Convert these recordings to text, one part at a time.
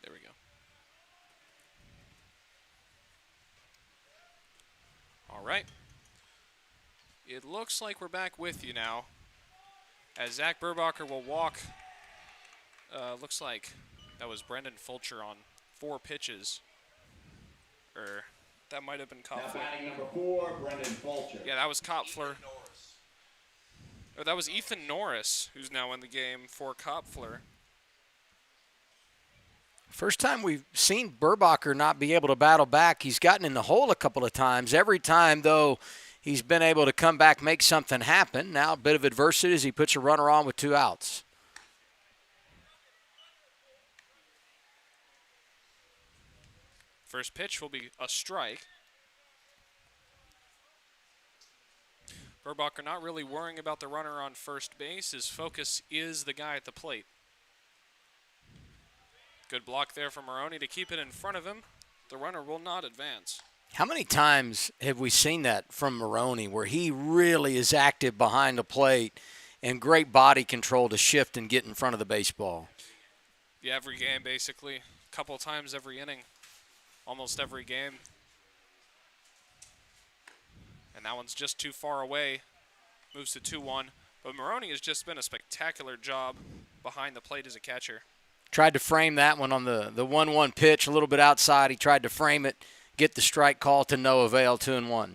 There we go. All right. It looks like we're back with you now, as Zach Burbacher will walk. Looks like that was Brendan Fulcher on 4 pitches. Or that might have been Kopfler. Number 4, Brendan Fulcher. Yeah, that was Kopfler. Oh, that was Ethan Norris, who's now in the game for Kopfler. First time we've seen Burbacher not be able to battle back. He's gotten in the hole a couple of times. Every time, though, he's been able to come back, make something happen. Now a bit of adversity as he puts a runner on with 2 outs. First pitch will be a strike. Burbacher not really worrying about the runner on first base. His focus is the guy at the plate. Good block there from Maroney to keep it in front of him. The runner will not advance. How many times have we seen that from Maroney where he really is active behind the plate and great body control to shift and get in front of the baseball? Yeah, every game basically. A couple times every inning. Almost every game. And that one's just too far away. Moves to 2-1. But Maroney has just been a spectacular job behind the plate as a catcher. Tried to frame that one on the 1-1 pitch, a little bit outside. He tried to frame it, get the strike call to no avail, 2-1.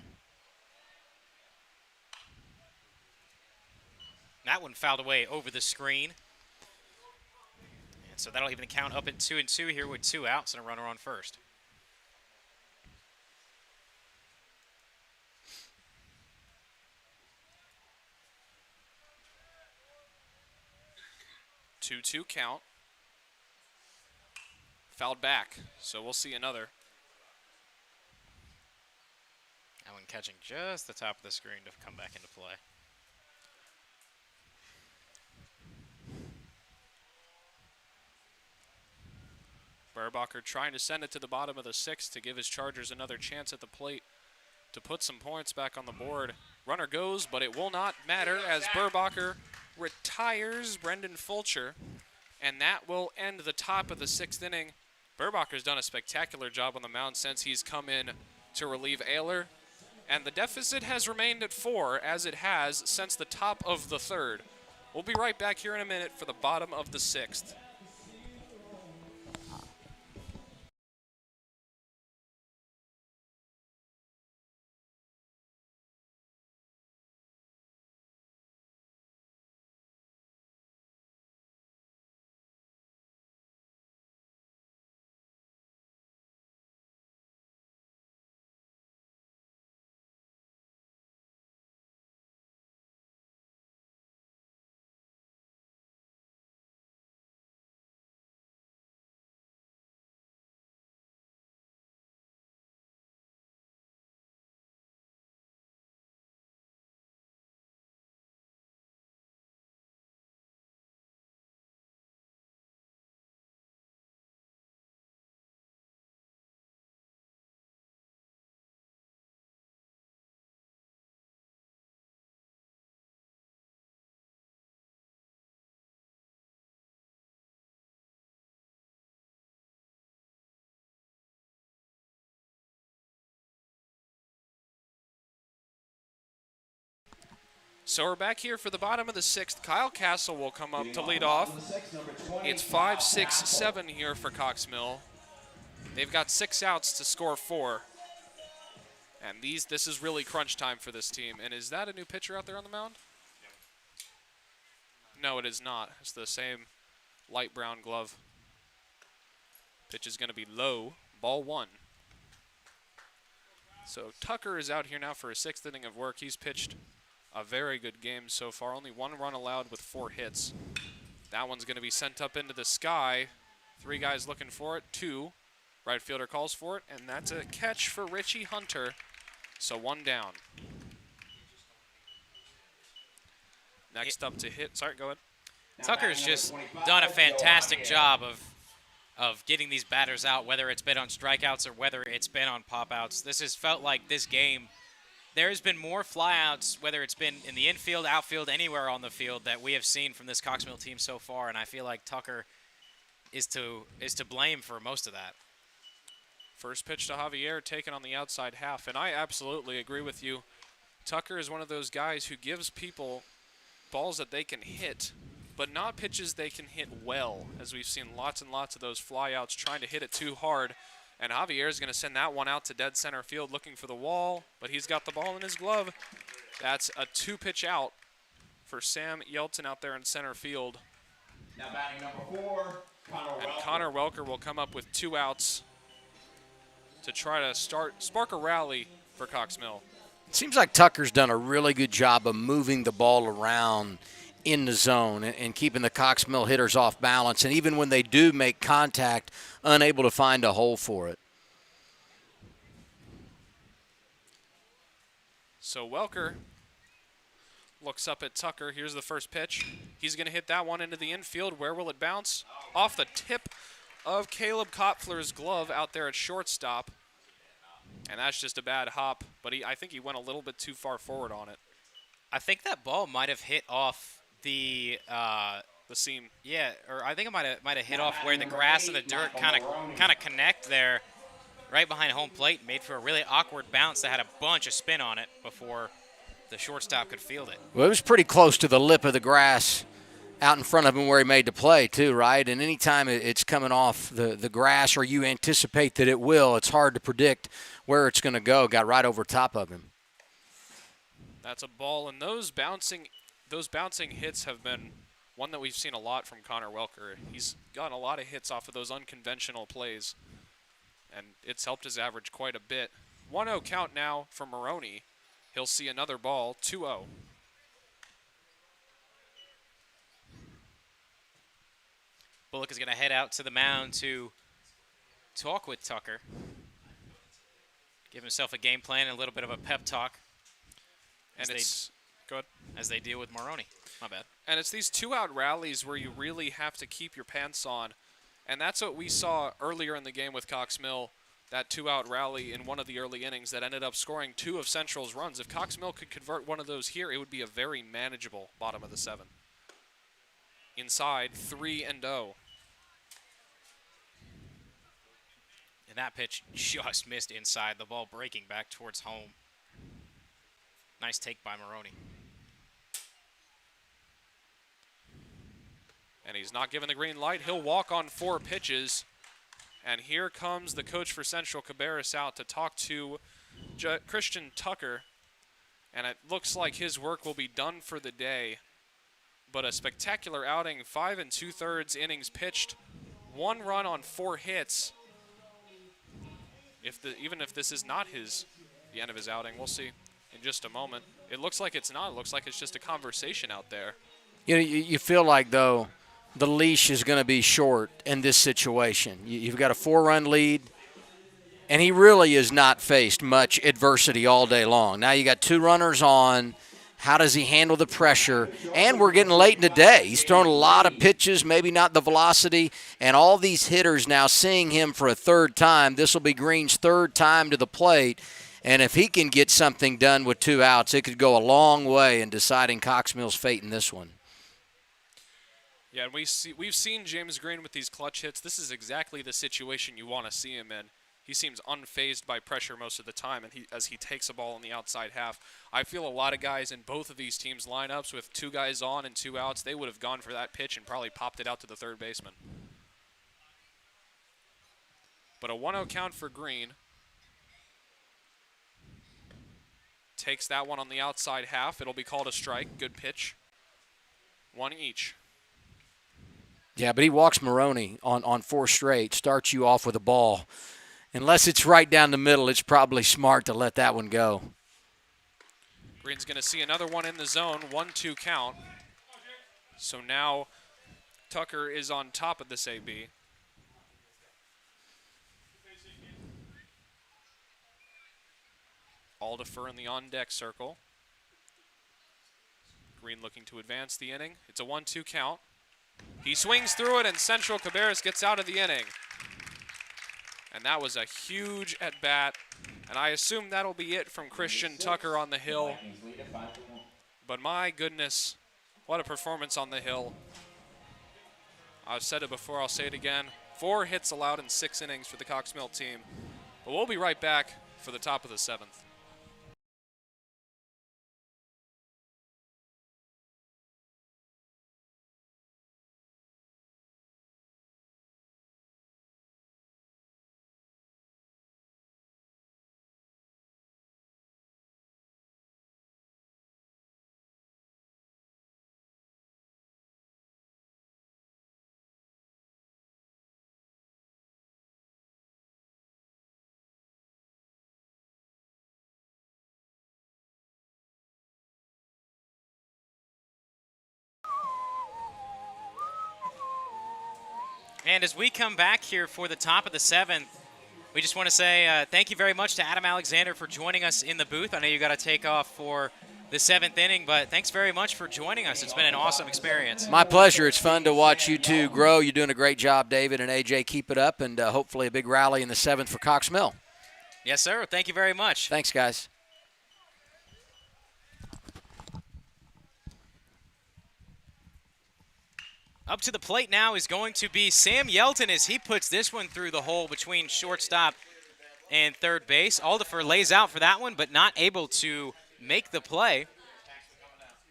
That one fouled away over the screen. And so that'll even count up at 2-2 here with 2 outs and a runner on first. Two count. Fouled back, so we'll see another. That one catching just the top of the screen to come back into play. Burbacher trying to send it to the bottom of the 6th to give his Chargers another chance at the plate to put some points back on the board. Runner goes, but it will not matter as Burbacher retires Brendan Fulcher, and that will end the top of the 6th inning. Burbacher's done a spectacular job on the mound since he's come in to relieve Ayler, and the deficit has remained at 4 as it has since the top of the 3rd. We'll be right back here in a minute for the bottom of the 6th. So we're back here for the bottom of the 6th. Kyle Castle will come up to lead off. It's 5-6-7 here for Cox Mill. They've got 6 outs to score 4. And this is really crunch time for this team. And is that a new pitcher out there on the mound? No, it is not. It's the same light brown glove. Pitch is going to be low. Ball 1. So Tucker is out here now for a 6th inning of work. He's pitched a very good game so far. Only 1 run allowed with 4 hits. That one's going to be sent up into the sky. 3 guys looking for it. 2. Right fielder calls for it, and that's a catch for Richie Hunter. So 1 down. Next up to hit. Sorry, go ahead. Tucker's just done a fantastic job of getting these batters out, whether it's been on strikeouts or whether it's been on pop-outs. This has felt like this game there's been more flyouts, whether it's been in the infield, outfield, anywhere on the field, that we have seen from this Cox Mill team so far, and I feel like Tucker is to blame for most of that. First pitch to Javier taken on the outside half, and I absolutely agree with you. Tucker is one of those guys who gives people balls that they can hit, but not pitches they can hit well, as we've seen lots and lots of those flyouts trying to hit it too hard. And Javier is going to send that one out to dead center field looking for the wall, but he's got the ball in his glove. That's a 2-pitch out for Sam Yelton out there in center field. Now batting number 4, Connor And Welker. Connor Welker will come up with 2 outs to try to spark a rally for Cox Mill. Seems like Tucker's done a really good job of moving the ball around in the zone and keeping the Cox Mill hitters off balance, and even when they do make contact, unable to find a hole for it. So Welker looks up at Tucker. Here's the first pitch. He's going to hit that one into the infield. Where will it bounce? Off the tip of Caleb Kopfler's glove out there at shortstop. And that's just a bad hop, but I think he went a little bit too far forward on it. I think that ball might have hit off the seam. Yeah, or I think it might have hit off where the grass and the dirt kind of connect there, right behind home plate. Made for a really awkward bounce that had a bunch of spin on it before the shortstop could field it. Well, it was pretty close to the lip of the grass out in front of him where he made the play too, right? And anytime it's coming off the grass or you anticipate that it will, it's hard to predict where it's going to go. Got right over top of him. That's a ball, and those bouncing hits have been one that we've seen a lot from Connor Welker. He's gotten a lot of hits off of those unconventional plays, and it's helped his average quite a bit. 1-0 count now for Maroney. He'll see another ball, 2-0. Bullock is going to head out to the mound to talk with Tucker. Give himself a game plan and a little bit of a pep talk. And go ahead. As they deal with Maroney. My bad. And it's these 2-out rallies where you really have to keep your pants on. And that's what we saw earlier in the game with Cox Mill, that 2-out rally in one of the early innings that ended up scoring 2 of Central's runs. If Cox Mill could convert one of those here, it would be a very manageable bottom of the 7. Inside, 3-0. And that pitch just missed inside, the ball breaking back towards home. Nice take by Maroney. And he's not given the green light. He'll walk on 4 pitches. And here comes the coach for Central, Cabarrus, out to talk to Christian Tucker. And it looks like his work will be done for the day. But a spectacular outing, 5 2/3 innings pitched, 1 run on 4 hits. Even if this is not the end of his outing, we'll see in just a moment. It looks like it's not. It looks like it's just a conversation out there. You know, you feel like, though, the leash is going to be short in this situation. You've got a 4-run lead, and he really has not faced much adversity all day long. Now you got 2 runners on. How does he handle the pressure? And we're getting late in the day. He's thrown a lot of pitches, maybe not the velocity, and all these hitters now seeing him for a 3rd time. This will be Green's 3rd time to the plate. And if he can get something done with 2 outs, it could go a long way in deciding Cox Mill's fate in this one. Yeah, and we've seen James Green with these clutch hits. This is exactly the situation you want to see him in. He seems unfazed by pressure most of the time, and as he takes a ball in the outside half. I feel a lot of guys in both of these teams' lineups with 2 guys on and 2 outs, they would have gone for that pitch and probably popped it out to the 3rd baseman. But a 1-0 count for Green. Takes that one on the outside half. It'll be called a strike. Good pitch. 1 each. Yeah, but he walks Maroney on 4 straight, starts you off with a ball. Unless it's right down the middle, it's probably smart to let that one go. Green's going to see another one in the zone, 1-2 count. So now Tucker is on top of this AB. Aldifer in the on-deck circle. Green looking to advance the inning. It's a 1-2 count. He swings through it, and Central Cabarrus gets out of the inning. And that was a huge at-bat And I assume that'll be it from Christian Tucker on the hill. Vikings lead at 5-1. But my goodness, what a performance on the hill. I've said it before, I'll say it again. 4 hits allowed in 6 innings for the Cox Mill team. But we'll be right back for the top of the 7th. And as we come back here for the top of the 7th, we just want to say thank you very much to Adam Alexander for joining us in the booth. I know you got to take off for the 7th inning, but thanks very much for joining us. It's been an awesome experience. My pleasure. It's fun to watch you two grow. You're doing a great job, David and AJ. Keep it up, and hopefully a big rally in the 7th for Cox Mill. Yes, sir. Thank you very much. Thanks, guys. Up to the plate now is going to be Sam Yelton as he puts this one through the hole between shortstop and third base. Aldifer lays out for that one, but not able to make the play.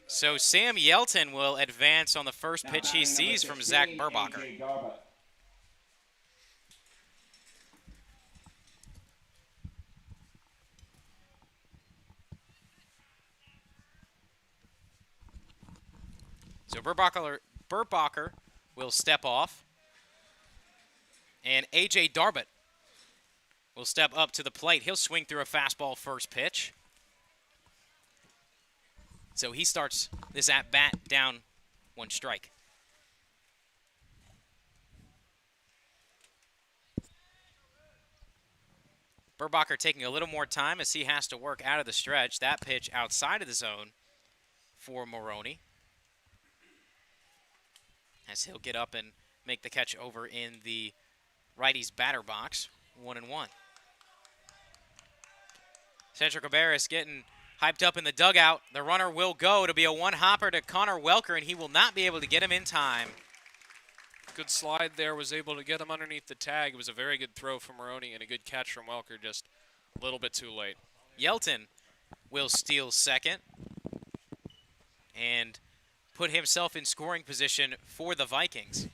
So Sam Yelton will advance on the first pitch he sees from Zach Burbacher. So Burbacher will step off, and A.J. Darbut will step up to the plate. He'll swing through a fastball first pitch. So he starts this at-bat down 1 strike. Burbacher taking a little more time as he has to work out of the stretch. That pitch outside of the zone for Maroney, as he'll get up and make the catch over in the righty's batter box. 1-1. Cedric Cabarrus getting hyped up in the dugout. The runner will go. It'll be a one-hopper to Connor Welker, and he will not be able to get him in time. Good slide there, was able to get him underneath the tag. It was a very good throw from Maroney and a good catch from Welker, just a little bit too late. Yelton will steal second and put himself in scoring position for the Vikings.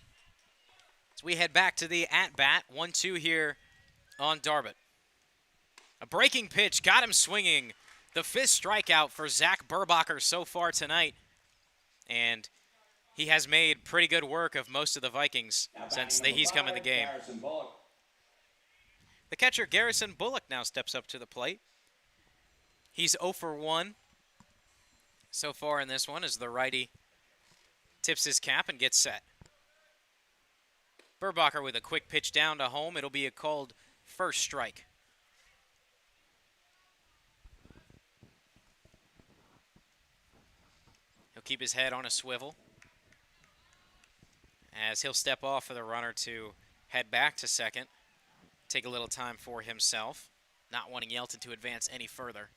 So we head back to the at-bat. 1-2 here on Darbut. A breaking pitch got him swinging. The 5th strikeout for Zach Burbacher so far tonight. And he has made pretty good work of most of the Vikings since he's come in the game. The catcher, Garrison Bullock, now steps up to the plate. He's 0 for 1 so far in this one as the righty tips his cap and gets set. Burbacher with a quick pitch down to home. It'll be a called first strike. He'll keep his head on a swivel as he'll step off for the runner to head back to second. Take a little time for himself, not wanting Yelton to advance any further.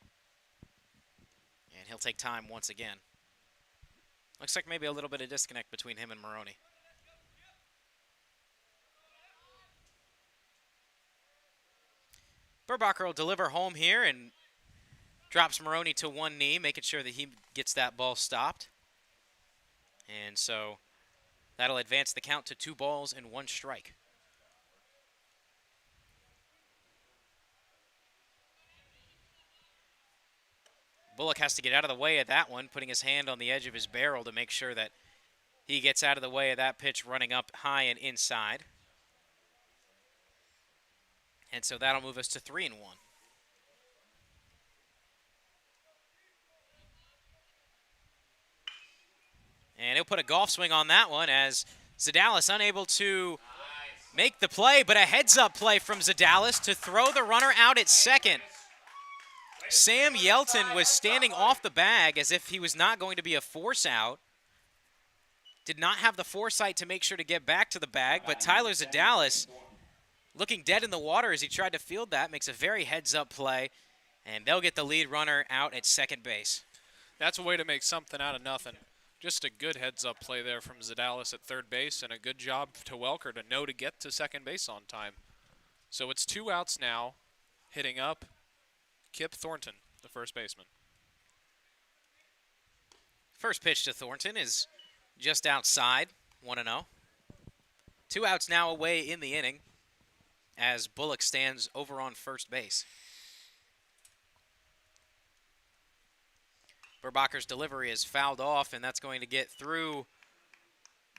And he'll take time once again. Looks like maybe a little bit of disconnect between him and Maroney. Burbacher will deliver home here and drops Maroney to one knee, making sure that he gets that ball stopped. And so that'll advance the count to 2 balls and 1 strike. Bullock has to get out of the way of that one, putting his hand on the edge of his barrel to make sure that he gets out of the way of that pitch running up high and inside. And so that'll move us to 3-1. And he'll put a golf swing on that one as Zadalis unable to make the play, but a heads-up play from Zadalis to throw the runner out at second. Sam Yelton was standing off the bag as if he was not going to be a force out. Did not have the foresight to make sure to get back to the bag, but Tyler Zadalis looking dead in the water as he tried to field that. Makes a very heads-up play, and they'll get the lead runner out at second base. That's a way to make something out of nothing. Just a good heads-up play there from Zadalis at third base, and a good job to Welker to know to get to second base on time. So it's 2 outs now. Hitting up, Kip Thornton, the first baseman. First pitch to Thornton is just outside, 1-0. 2 outs now away in the inning as Bullock stands over on first base. Burbacher's delivery is fouled off, and that's going to get through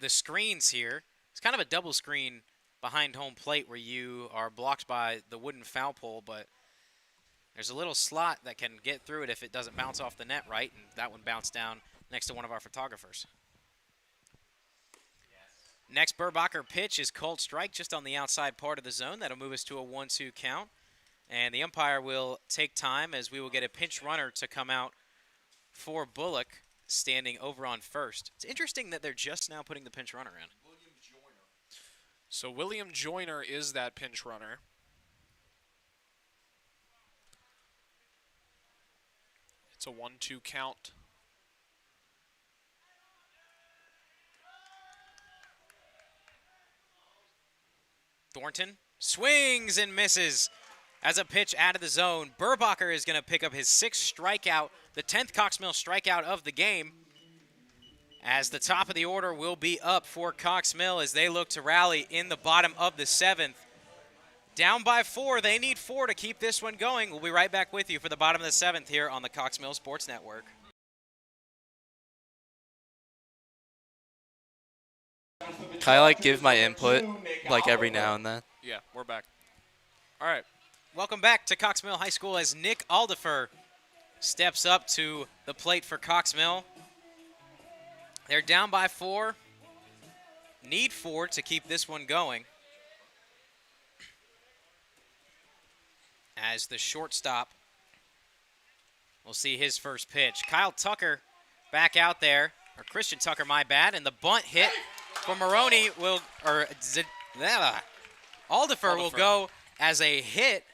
the screens here. It's kind of a double screen behind home plate where you are blocked by the wooden foul pole, but there's a little slot that can get through it if it doesn't bounce off the net right, and that one bounced down next to one of our photographers. Next Burbacher pitch is called strike just on the outside part of the zone. That'll move us to a 1-2 count, and the umpire will take time as we will get a pinch runner to come out for Bullock, standing over on first. It's interesting that they're just now putting the pinch runner in. So William Joyner is that pinch runner. It's a 1-2 count. Thornton swings and misses as a pitch out of the zone. Burbacher is going to pick up his 6th strikeout, the 10th Cox Mill strikeout of the game, as the top of the order will be up for Cox Mill as they look to rally in the bottom of the 7th. Down by 4. They need 4 to keep this one going. We'll be right back with you for the bottom of the 7th here on the Cox Mill Sports Network. Can I give my input every now and then? Yeah, we're back. All right. Welcome back to Cox Mill High School as Nick Aldifer steps up to the plate for Cox Mill. They're down by 4. Need 4 to keep this one going. As the shortstop will see his first pitch. Kyle Tucker back out there, or Christian Tucker, my bad, and the bunt hit for Maroney will, Aldifer will go as a hit.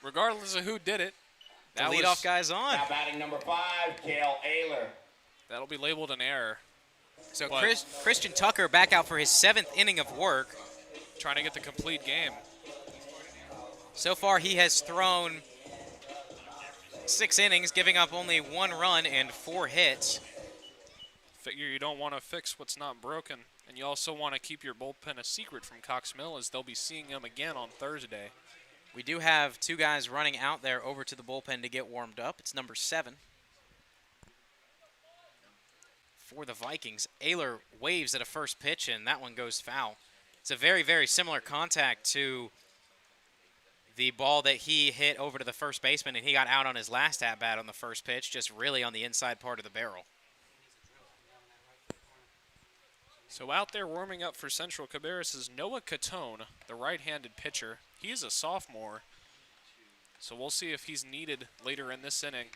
Regardless of who did it, The leadoff guy's on. Now batting number 5, Cale Ayler. That'll be labeled an error. So Christian Tucker back out for his 7th inning of work. Trying to get the complete game. So far, he has thrown 6 innings, giving up only 1 run and 4 hits. Figure you don't want to fix what's not broken, and you also want to keep your bullpen a secret from Cox Mill, as they'll be seeing them again on Thursday. We do have 2 guys running out there over to the bullpen to get warmed up. It's number 7 for the Vikings. Ayler waves at a first pitch, and that one goes foul. It's a very, very similar contact to the ball that he hit over to the first baseman, and he got out on his last at-bat on the first pitch, just really on the inside part of the barrel. So out there warming up for Central Cabarrus is Noah Catone, the right-handed pitcher. He's a sophomore, so we'll see if he's needed later in this inning.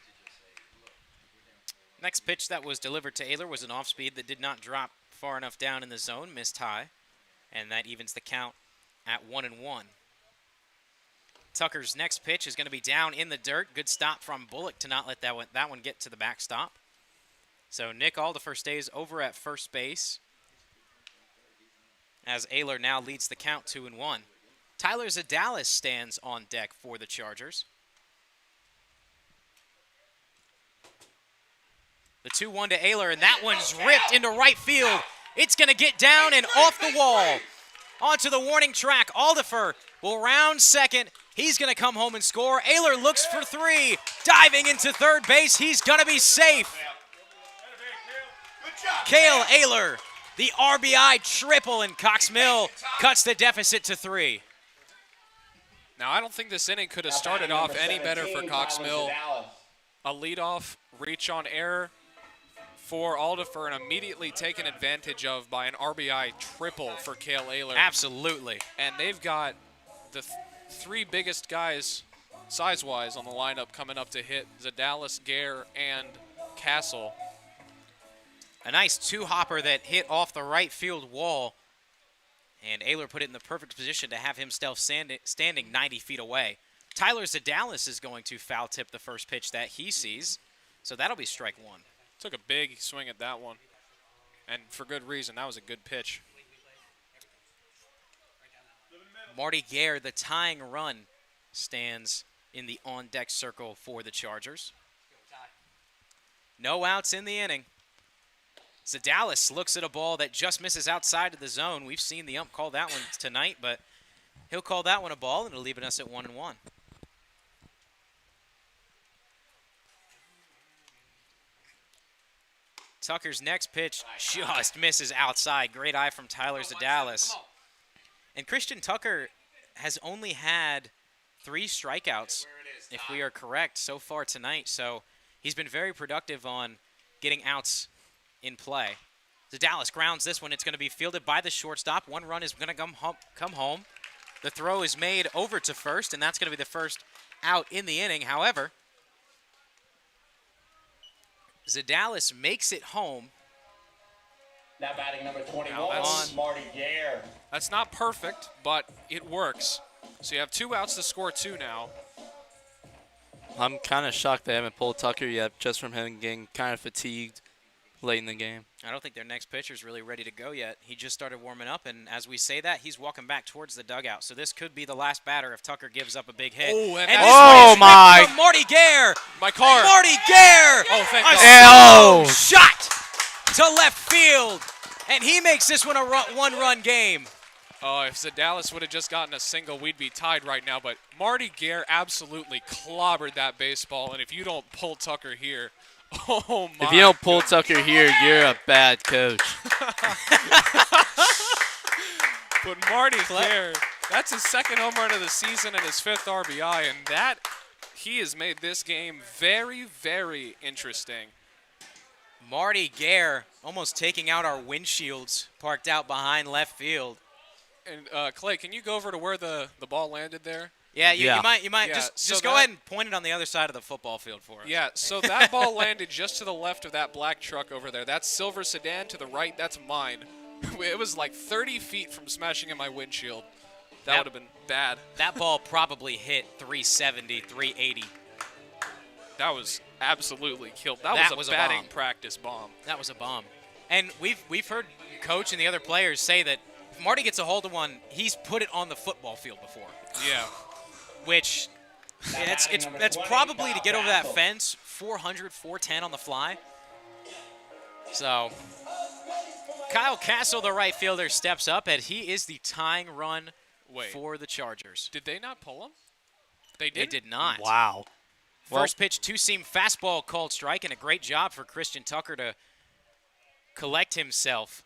Next pitch that was delivered to Ayler was an off-speed that did not drop far enough down in the zone, missed high, and that evens the count at 1-1. Tucker's next pitch is going to be down in the dirt. Good stop from Bullock to not let that one get to the backstop. So Nick Aldifer stays over at first base, as Ayler now leads the count 2-1. Tyler Zadalis stands on deck for the Chargers. The 2-1 to Ayler, and that one's ripped into right field. It's going to get down and off the wall. Onto the warning track. Aldifer will round second. He's going to come home and score. Ayler looks for 3. Diving into third base. He's going to be safe. Cale Ayler, the RBI triple, and Cox Mill cuts the deficit to 3. Now, I don't think this inning could have started off any better for Cox Mill. A leadoff reach on error for Aldifer, and immediately taken advantage of by an RBI triple for Cale Ayler. Absolutely. And they've got the 3 biggest guys size-wise on the lineup coming up to hit: Zadalis, Gare, and Castle. A nice 2-hopper that hit off the right field wall. And Ayler put it in the perfect position to have himself standing 90 feet away. Tyler Zadalis is going to foul tip the first pitch that he sees. So that'll be strike one. Took a big swing at that one. And for good reason. That was a good pitch. Marty Gare, the tying run, stands in the on-deck circle for the Chargers. No outs in the inning. Zadalis looks at a ball that just misses outside of the zone. We've seen the ump call that one tonight, but he'll call that one a ball, and it'll leave us at 1-1. Tucker's next pitch just misses outside. Great eye from Tyler Zadalis. And Christian Tucker has only had 3 strikeouts, if we are correct, so far tonight. So he's been very productive on getting outs in play. Zadalis grounds this one. It's going to be fielded by the shortstop. 1 run is going to come home. The throw is made over to first, and that's going to be the first out in the inning. However, Zadalis makes it home. Now batting number 21, Now that's- Marty Gare. That's not perfect, but it works. So you have 2 outs to score 2 now. I'm kind of shocked they haven't pulled Tucker yet, just from him getting kind of fatigued late in the game. I don't think their next pitcher's really ready to go yet. He just started warming up, and as we say that, he's walking back towards the dugout. So this could be the last batter if Tucker gives up a big hit. Oh, and this that's- one is Oh, my- ripped from Marty Gare. My car. Marty Gare. Oh, thank A God. solo shot to left field, and he makes this one a 1-run game. Oh, if Zadalis would have just gotten a single, we'd be tied right now. But Marty Gare absolutely clobbered that baseball. And if you don't pull Tucker here, oh my. If you don't pull Tucker here, you're a bad coach. But Marty Gare, that's his 2nd home run of the season and his 5th RBI. And that, he has made this game very, very interesting. Marty Gare almost taking out our windshields parked out behind left field. And Clay, can you go over to where the ball landed there? Yeah, you Yeah. might Yeah, just so go that- ahead and point it on the other side of the football field for us. Yeah, so that ball landed just to the left of that black truck over there. That silver sedan to the right, that's mine. It was like 30 feet from smashing in my windshield. That would have been bad. That ball probably hit 370, 380. That was absolutely killed. That That was was a a batting bomb. practice bomb. That was a bomb. And we've heard Coach and the other players say that if Marty gets a hold of one, he's put it on the football field before. Yeah. Which that's probably to get over that fence, 400, 410 on the fly. So Kyle Castle, the right fielder, steps up, and he is the tying run Wait. for the Chargers. Did they not pull him? They They did. did not. Wow. First pitch, 2-seam fastball called strike, and a great job for Christian Tucker to collect himself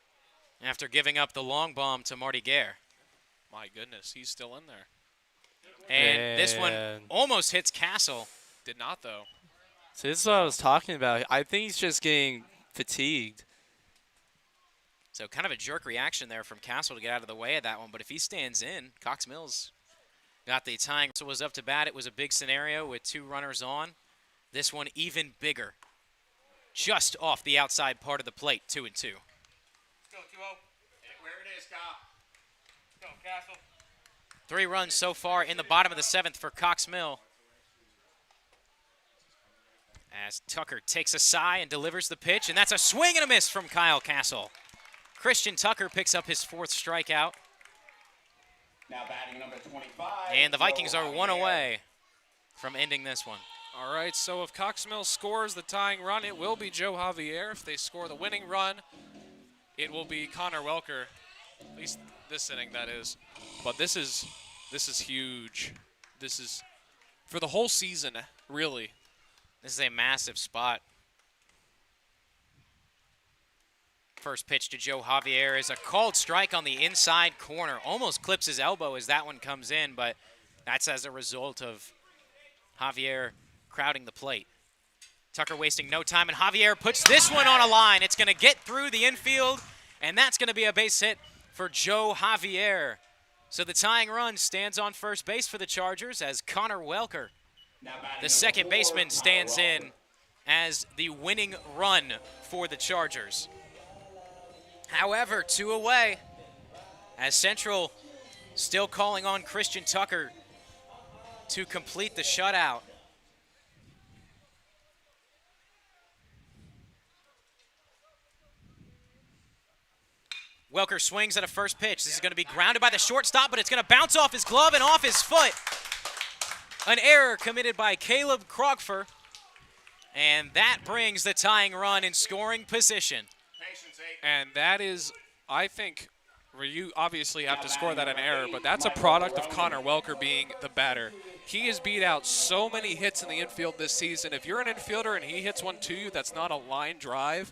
after giving up the long bomb to Marty Gare. My goodness, he's still in there. And this one And- almost hits Castle. Did not though. So this is what I was talking about. I think he's just getting fatigued. So kind of a jerk reaction there from Castle to get out of the way of that one. But if he stands in, Cox Mills got the tying. So was up to bat. It was a big scenario with 2 runners on. This one even bigger. Just off the outside part of the plate, 2-2. Where it is, Kyle. 3 runs so far in the bottom of the 7th for Cox Mill. As Tucker takes a sigh and delivers the pitch, and that's a swing and a miss from Kyle Castle. Christian Tucker picks up his 4th strikeout, Now batting number 25. and the Vikings Joe are 1 Javier. away from ending this one. All right, so if Cox Mills scores the tying run, it will be Joe Javier. If they score the winning run, it will be Connor Welker. At least this inning, that is. But this is huge. This is for the whole season, really. This is a massive spot. First pitch to Joe Javier is a called strike on the inside corner. Almost clips his elbow as that one comes in, but that's as a result of Javier crowding the plate. Tucker wasting no time, and Javier puts this one on a line. It's going to get through the infield, and that's going to be a base hit for Joe Javier. So the tying run stands on first base for the Chargers as Connor Welker, Now batting the number second 4, baseman, Connor stands Welker. in as the winning run for the Chargers. However, 2 away as Central still calling on Christian Tucker to complete the shutout. Welker swings at a first pitch. This is going to be grounded by the shortstop, but it's going to bounce off his glove and off his foot. An error committed by Caleb Krogfer, and that brings the tying run in scoring position. And that is, I think, where you obviously have to score that an error, but that's a product of Connor Welker being the batter. He has beat out so many hits in the infield this season. If you're an infielder and he hits one to you that's not a line drive,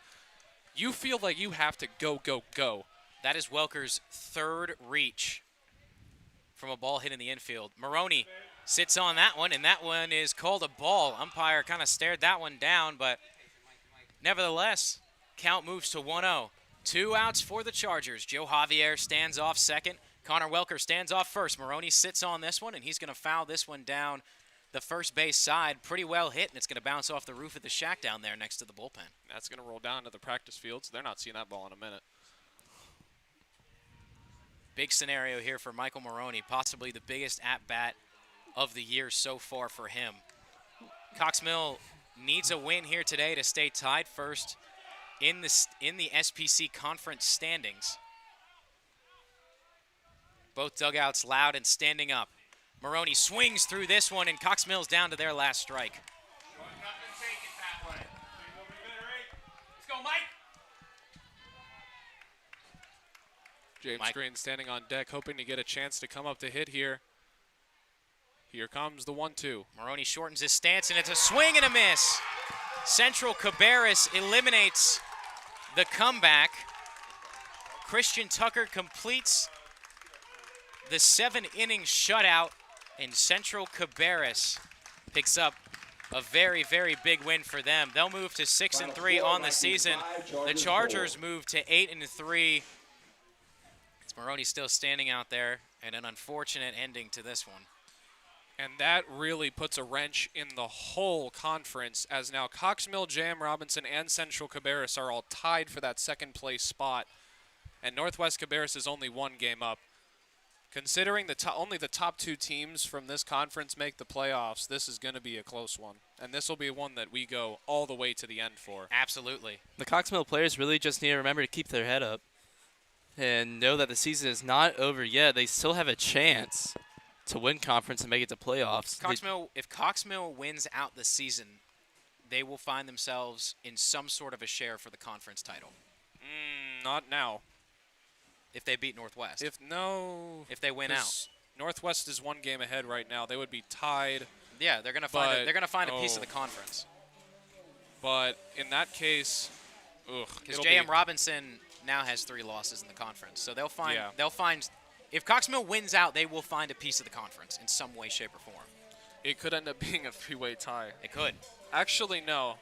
you feel like you have to go, go, go. That is Welker's third reach from a ball hit in the infield. Maroney sits on that one, and that one is called a ball. Umpire kind of stared that one down, but nevertheless, count moves to 1-0. 2 outs for the Chargers. Joe Javier stands off second. Connor Welker stands off first. Maroney sits on this one, and he's going to foul this one down the first base side. Pretty well hit, and it's going to bounce off the roof of the shack down there next to the bullpen. That's going to roll down to the practice field, so they're not seeing that ball in a minute. Big scenario here for Michael Maroney, possibly the biggest at-bat of the year so far for him. Cox Mill needs a win here today to stay tied first in the SPC conference standings. Both dugouts loud and standing up. Maroney swings through this one, and Cox Mill's down to their last strike. Let's go, Mike. James Mike. Green standing on deck, hoping to get a chance to come up to hit here. Here comes the 1-2. Maroney shortens his stance, and it's a swing and a miss. Central Cabarrus eliminates the comeback. Christian Tucker completes the 7-inning shutout, and Central Cabarrus picks up a very, very big win for them. They'll move to 6-3 on the season. The Chargers move to 8-3. It's Maroney still standing out there, and an unfortunate ending to this one. And that really puts a wrench in the whole conference, as now Cox Mill, J.M. Robinson, and Central Cabarrus are all tied for that second place spot. And Northwest Cabarrus is only one game up. Considering only the top 2 teams from this conference make the playoffs, this is going to be a close one. And this will be one that we go all the way to the end for. Absolutely. The Cox Mill players really just need to remember to keep their head up and know that the season is not over yet. They still have a chance to win conference and make it to playoffs. If Cox Mill wins out the season, they will find themselves in some sort of a share for the conference title. Not now. If they beat Northwest. If they win out. Northwest is one game ahead right now. They would be tied. Yeah, they're gonna find a piece of the conference. But in that case, because J.M. Robinson now has 3 losses in the conference, so they'll find. If Cox Mill wins out, they will find a piece of the conference in some way, shape, or form. It could end up being a 3-way tie. It could. Actually, no.